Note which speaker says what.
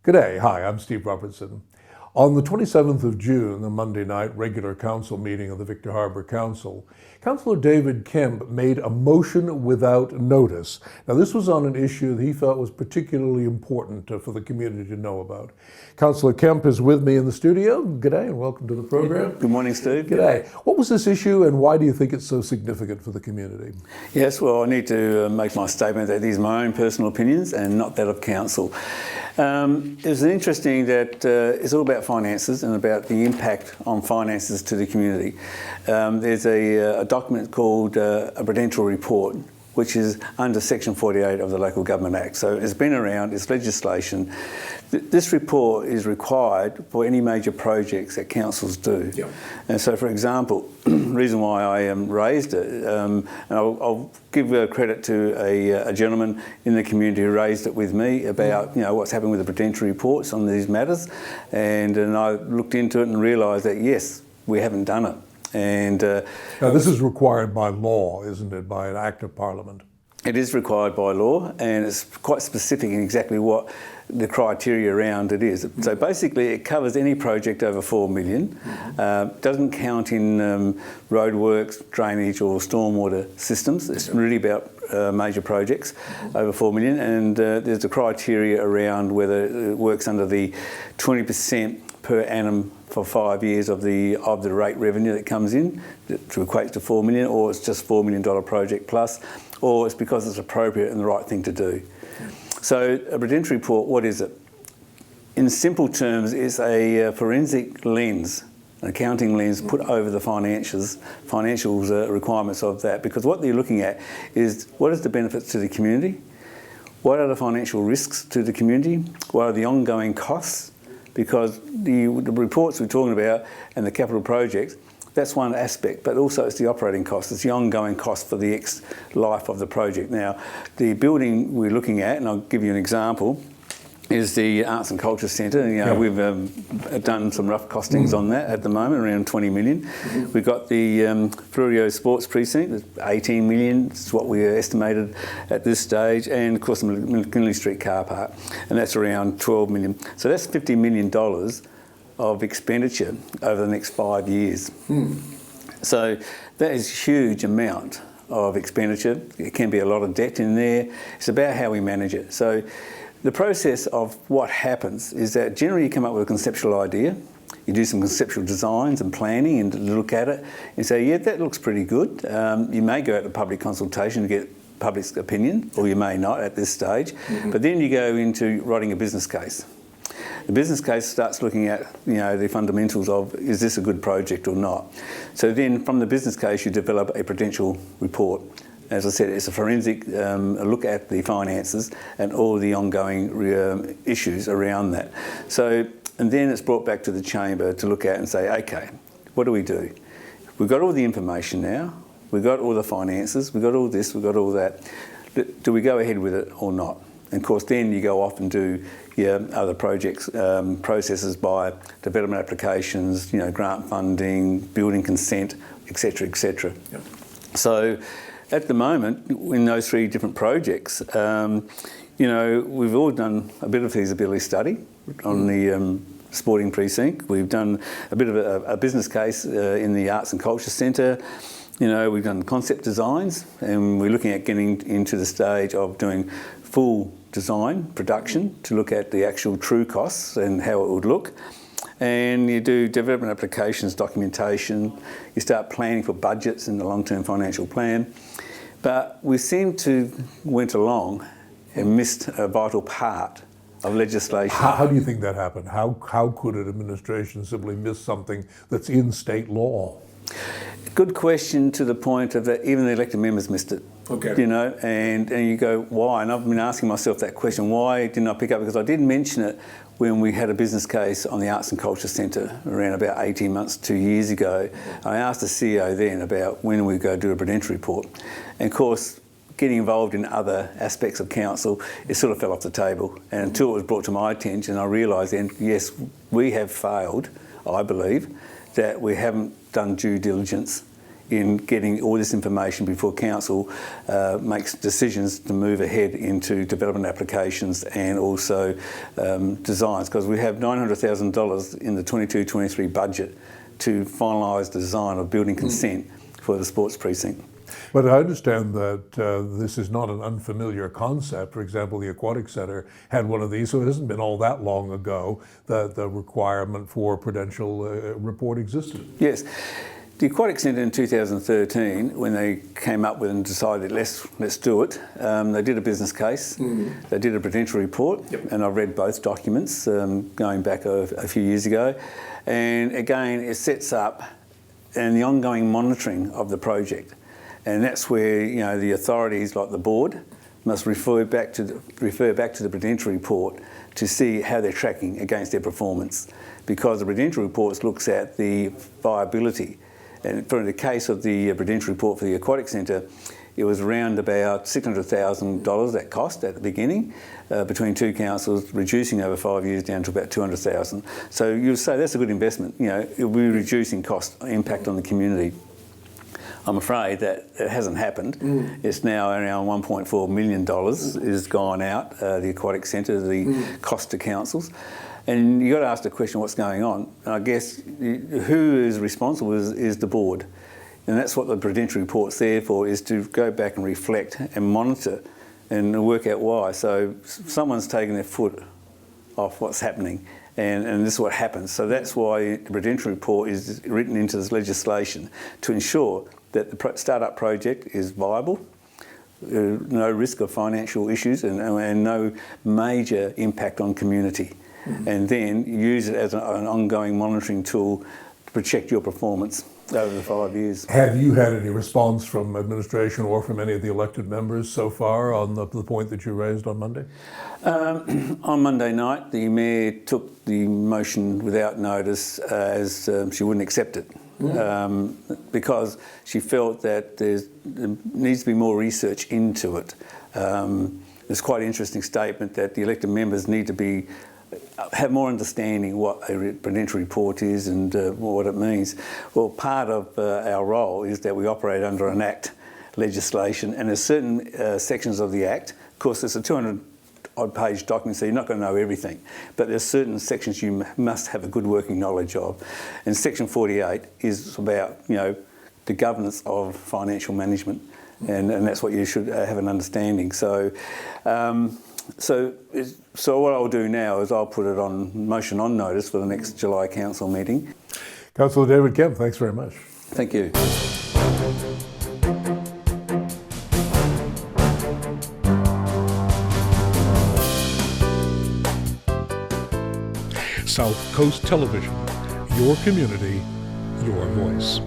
Speaker 1: G'day, hi, I'm Steve Robertson. On the 27th of June, the Monday night regular council meeting of the Victor Harbor Council, Councillor David Kemp made a motion without notice. Now, this was on an issue that he felt was particularly important for the community to know about. Councillor Kemp is with me in the studio. G'day and welcome to the program.
Speaker 2: Good morning, Steve.
Speaker 1: G'day. What was this issue and why do you think it's so significant for the community?
Speaker 2: Yes, well, I need to make my statement that these are my own personal opinions and not that of council. It's interesting that it's all about finances and about the impact on finances to the community. There's a document called a Prudential Report, which is under Section 48 of the Local Government Act. So it's been around, it's legislation. This report is required for any major projects that councils do. Yep. And so, for example, the reason why I raised it, and I'll give credit to a gentleman in the community who raised it with me about what's happening with the Prudential reports on these matters, and I looked into it and realised that yes, we haven't done it. And
Speaker 1: now this is required by law, isn't it, by an Act of Parliament?
Speaker 2: It is required by law, and it's quite specific in exactly what the criteria around it is. So basically it covers any project over 4 million, doesn't count in roadworks, drainage or stormwater systems. It's really about major projects over 4 million, and there's a criteria around whether it works under the 20% per annum for 5 years of the rate revenue that comes in, that equates to 4 million, or it's just $4 million project plus, or it's because it's appropriate and the right thing to do. So a Prudential report, what is it? In simple terms, it's a forensic lens, an accounting lens put over the financials requirements of that, because what they're looking at is what is the benefits to the community, what are the financial risks to the community, what are the ongoing costs, because the reports we're talking about and the capital projects, that's one aspect, but also it's the operating cost, it's the ongoing cost for the life of the project. Now, the building we're looking at, and I'll give you an example, is the Arts and Culture Centre. We've done some rough costings on that at the moment, around 20 million. We've got the Fleurieu Sports Precinct, 18 million, is what we estimated at this stage, and of course the McKinley Street Carpark, and that's around 12 million. So that's $50 million of expenditure over the next 5 years. So that is a huge amount of expenditure. It can be a lot of debt in there. It's about how we manage it. So the process of what happens is that generally you come up with a conceptual idea, you do some conceptual designs and planning and look at it and say, yeah, that looks pretty good. You may go out to public consultation to get public's opinion, or you may not at this stage, but then you go into writing a business case. The business case starts looking at the fundamentals of, is this a good project or not? So then from the business case you develop a Prudential report. As I said, it's a forensic look at the finances and all the ongoing issues around that. So, and then it's brought back to the chamber to look at and say, okay, what do we do? We've got all the information now, we've got all the finances, we've got all this, we've got all that. Do we go ahead with it or not? And of course then you go off and do other projects, processes by development applications, grant funding, building consent, etc., etc. Yep. So at the moment, in those 3 different projects, we've all done a bit of feasibility study on the sporting precinct. We've done a bit of a business case in the Arts and Culture Centre. We've done concept designs, and we're looking at getting into the stage of doing full design, production, to look at the actual true costs and how it would look. And you do development applications, documentation, you start planning for budgets in the long-term financial plan. But we seem to went along and missed a vital part of legislation.
Speaker 1: How do you think that happened? How could an administration simply miss something that's in state law?
Speaker 2: Good question, to the point of that even the elected members missed it. Okay. And you go, why? And I've been asking myself that question, why didn't I pick up? Because I did mention it when we had a business case on the Arts and Culture Centre around about 18 months, 2 years ago. I asked the CEO then about when we go do a Prudential report. And of course, getting involved in other aspects of council, it sort of fell off the table. And until it was brought to my attention, I realised then, yes, we have failed, I believe, that we haven't done due diligence in getting all this information before council makes decisions to move ahead into development applications and also designs, because we have $900,000 in the 22-23 budget to finalise the design of building consent for the sports precinct.
Speaker 1: But I understand that this is not an unfamiliar concept. For example, the Aquatic Centre had one of these, so it hasn't been all that long ago that the requirement for Prudential Report existed.
Speaker 2: Yes. The Aquatic Centre in 2013, when they came up with and decided let's do it, they did a business case, they did a Prudential Report, and I read both documents going back a few years ago. And again, it sets up the ongoing monitoring of the project. And that's where the authorities like the board must refer back to the Prudential Report to see how they're tracking against their performance, because the Prudential Report looks at the viability. And for the case of the Prudential Report for the Aquatic Centre, it was around about $600,000 that cost at the beginning, between two councils, reducing over 5 years down to about $200,000. So you'll say that's a good investment. It'll be reducing cost impact on the community. I'm afraid that it hasn't happened. It's now around $1.4 million is gone out, the Aquatic Centre, the cost to councils. And you've got to ask the question, what's going on? And I guess who is responsible is the board. And that's what the Prudential Report's there for, is to go back and reflect and monitor and work out why. So someone's taken their foot off what's happening. And this is what happens. So that's why the Prudential Report is written into this legislation, to ensure that the startup project is viable, no risk of financial issues and no major impact on community. And then use it as an ongoing monitoring tool to protect your performance over the 5 years.
Speaker 1: Have you had any response from administration or from any of the elected members so far on the point that you raised on Monday?
Speaker 2: On Monday night, the Mayor took the motion without notice as she wouldn't accept it. Because she felt that there needs to be more research into it. There's quite an interesting statement that the elected members need to have more understanding what a Prudential Report is and what it means. Well, part of our role is that we operate under an Act legislation, and there's certain sections of the Act. Of course, there's a 200-odd page document, so you're not going to know everything. But there's certain sections you must have a good working knowledge of. And Section 48 is about, the governance of financial management, and that's what you should have an understanding. So what I'll do now is I'll put it on motion on notice for the next July council meeting.
Speaker 1: Councillor David Kemp, thanks very much.
Speaker 2: Thank you.
Speaker 1: South Coast Television, your community, your voice.